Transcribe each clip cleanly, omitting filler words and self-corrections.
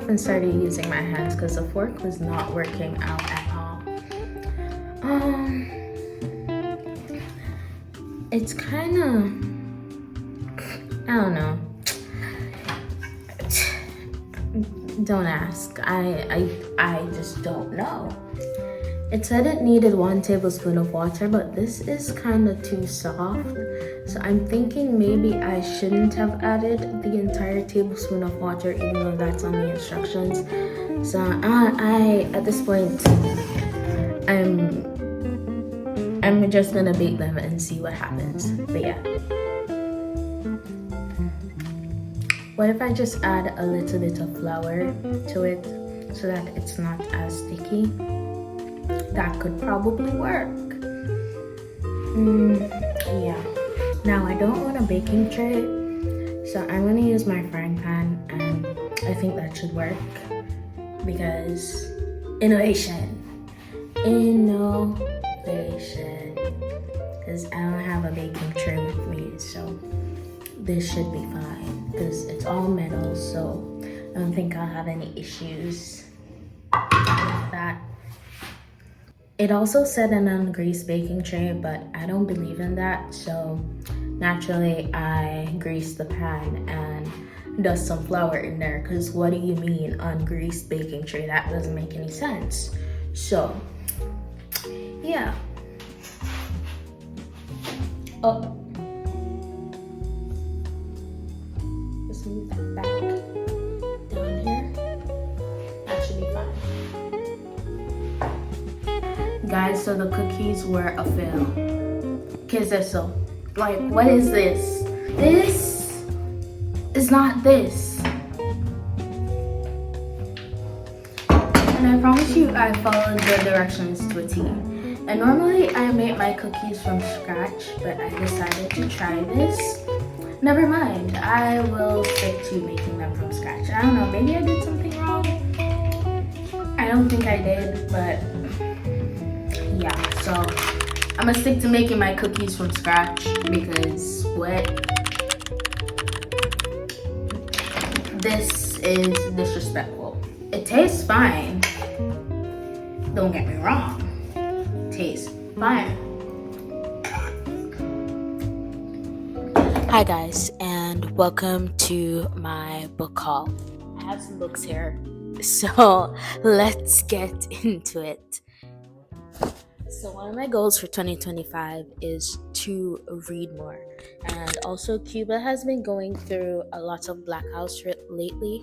and started using my hands because the fork was not working out at all. Um, it's kind of, I don't know. Don't ask. I just don't know. It said it needed 1 tablespoon of water, but this is kind of too soft. So I'm thinking maybe I shouldn't have added the entire tablespoon of water, even though that's on the instructions. So I at this point, I'm just gonna bake them and see what happens. But yeah. What if I just add a little bit of flour to it so that it's not as sticky? That could probably work. Yeah. Now I don't want a baking tray, so I'm gonna use my frying pan, and I think that should work because innovation. Because I don't have a baking tray with me, so this should be fine because it's all metal, so I don't think I'll have any issues with that. It also said an ungreased baking tray, but I don't believe in that, so naturally I greased the pan and dust some flour in there, because what do you mean ungreased baking tray? That doesn't make any sense. So yeah. Oh, just move that back down here. That should be fine. Guys, so the cookies were a fail. ¿Qué es eso? Like, what is this? This is not this. And I promise you I followed the directions to a T. And normally I make my cookies from scratch, but I decided to try this. Never mind, I will stick to making them from scratch. I don't know, maybe I did something wrong. I don't think I did, but yeah, so I'm gonna stick to making my cookies from scratch because what? This is disrespectful. It tastes fine. Don't get me wrong. It tastes fine. Hi guys, and welcome to my book haul. I have some books here, so let's get into it. So one of my goals for 2025 is to read more. And also Cuba has been going through a lot of blackouts lately.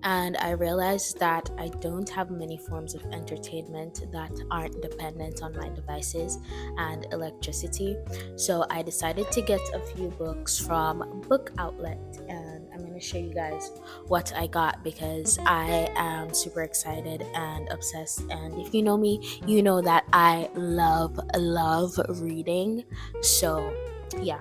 And I realized that I don't have many forms of entertainment that aren't dependent on my devices and electricity. So I decided to get a few books from Book Outlet, and I'm going to show you guys what I got because I am super excited and obsessed. And if you know me, you know that I love reading. So yeah.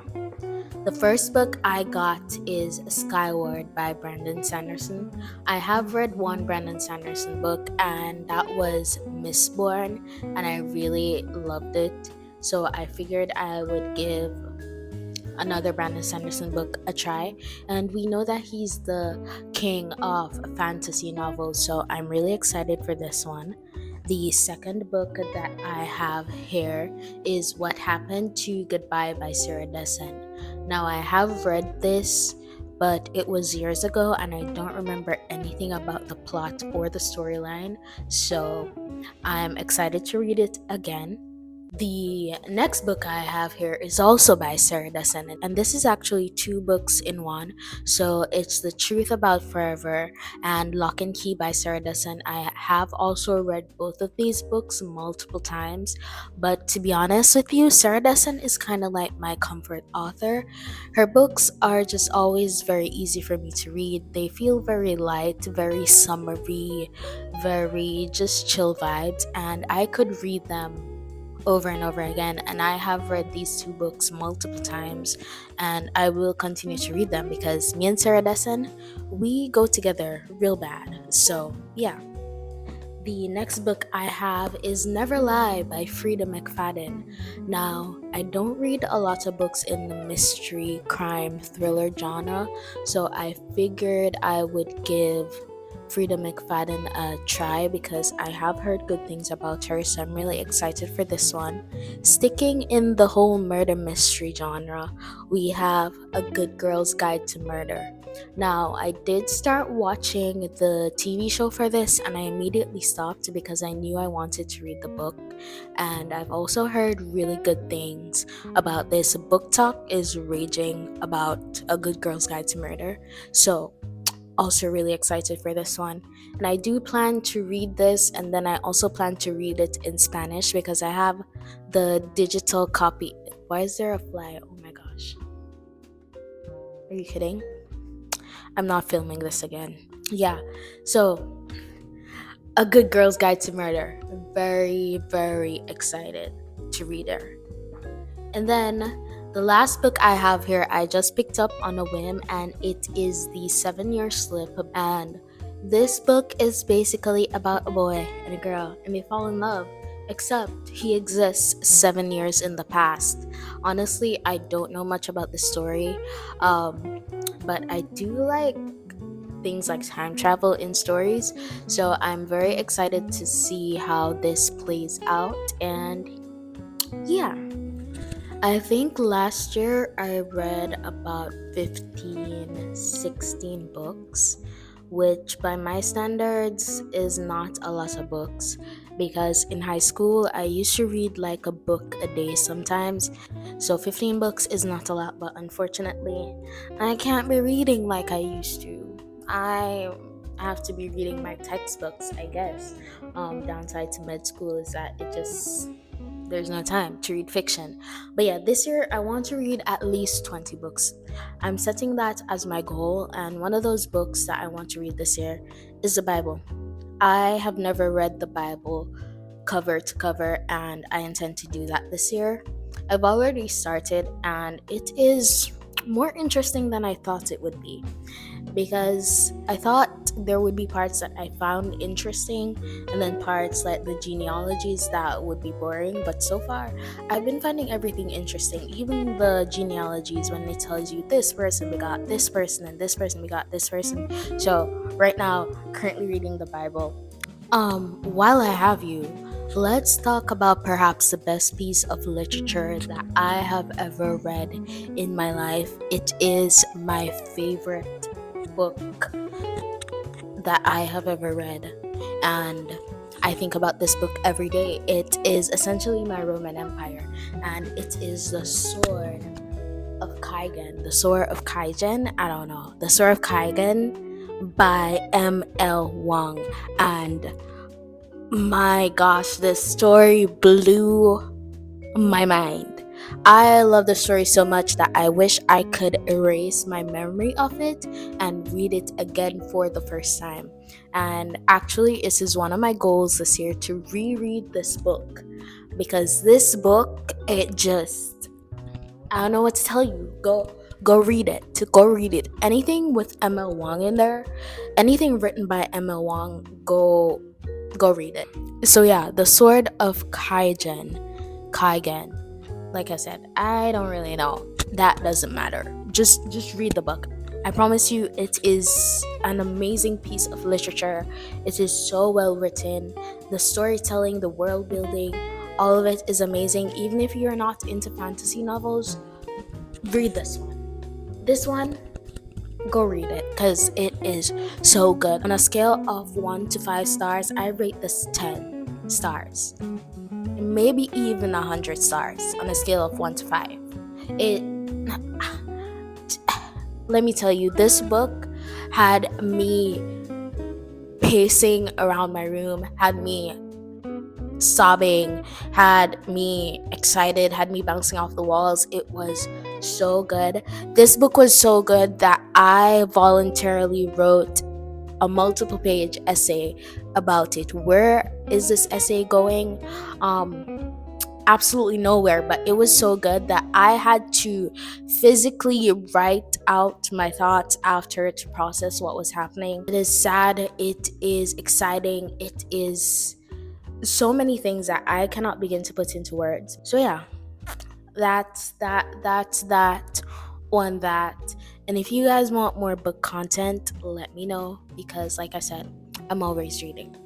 The first book I got is Skyward by Brandon Sanderson. I have read one Brandon Sanderson book, and that was Mistborn, and I really loved it. So I figured I would give another Brandon Sanderson book a try. And we know that he's the king of fantasy novels, so I'm really excited for this one. The second book that I have here is What Happened to Goodbye by Sarah Dessen. Now, I have read this, but it was years ago and I don't remember anything about the plot or the storyline, so I'm excited to read it again. The next book I have here is also by Sarah Dessen, and this is actually two books in one. So it's The Truth About Forever and Lock and Key by Sarah Dessen. I have also read both of these books multiple times, but to be honest with you, Sarah Dessen is kind of like my comfort author. Her books are just always very easy for me to read. They feel very light, very summery, very just chill vibes, and I could read them over and over again. And I have read these two books multiple times, and I will continue to read them because me and Sarah Dessen, we go together real bad. So yeah. The next book I have is Never Lie by Frida McFadden. Now, I don't read a lot of books in the mystery, crime, thriller genre, so I figured I would give Frida McFadden a try because I have heard good things about her, so I'm really excited for this one. Sticking in the whole murder mystery genre, we have A Good Girl's Guide to Murder. Now, I did start watching the TV show for this and I immediately stopped because I knew I wanted to read the book. And I've also heard really good things about this. Book talk is raging about A Good Girl's Guide to Murder. So, also really excited for this one. And I do plan to read this, and then I also plan to read it in Spanish because I have the digital copy. Why is there a fly? Oh my gosh. Are you kidding? I'm not filming this again. Yeah. So, A Good Girl's Guide to Murder. Very, very excited to read it. And then the last book I have here, I just picked up on a whim, and it is The 7-Year Slip. And this book is basically about a boy and a girl, and they fall in love, except he exists 7 years in the past. Honestly, I don't know much about the story, but I do like things like time travel in stories, so I'm very excited to see how this plays out. And yeah, I think last year I read about 15, 16 books, which by my standards is not a lot of books because in high school I used to read like a book a day sometimes. So 15 books is not a lot, but unfortunately, I can't be reading like I used to. I have to be reading my textbooks, I guess. Downside to med school is that there's no time to read fiction. But yeah, this year I want to read at least 20 books. I'm setting that as my goal, and one of those books that I want to read this year is the Bible. I have never read the Bible cover to cover, and I intend to do that this year. I've already started, and it is more interesting than I thought it would be because I thought there would be parts that I found interesting and then parts like the genealogies that would be boring, but so far I've been finding everything interesting, even the genealogies when it tells you this person begot this person and this person begot this person. So right now, currently reading the Bible. While I have you, let's talk about perhaps the best piece of literature that I have ever read in my life. It is my favorite book that I have ever read, and I think about this book every day. It is essentially my Roman Empire, and it is The Sword of Kaigen. The Sword of Kaigen? I don't know. The Sword of Kaigen by M.L. Wang. And my gosh, this story blew my mind. I love the story so much that I wish I could erase my memory of it and read it again for the first time. And actually, this is one of my goals this year to reread this book because this book, I don't know what to tell you. Go read it. Go read it. Anything with M.L. Wang in there, anything written by M.L. Wang, go read it. So yeah, The Sword of Kaigen. Like I said, I don't really know. That doesn't matter. Just read the book. I promise you, it is an amazing piece of literature. It is so well written. The storytelling, the world building, all of it is amazing. Even if you're not into fantasy novels, read this one. This one, go read it because it is so good. On a scale of 1 to 5 stars, I rate this 10 stars. Maybe even 100 stars on a scale of 1 to 5. Let me tell you, this book had me pacing around my room, had me sobbing, had me excited, had me bouncing off the walls. It was so good. This book was so good that I voluntarily wrote a multiple page essay about it. Where is this essay going? Absolutely nowhere, but it was so good that I had to physically write out my thoughts after to process what was happening. It is sad, it is exciting, it is so many things that I cannot begin to put into words. So yeah, that's that on that. And if you guys want more book content, let me know because, like I said, I'm always reading.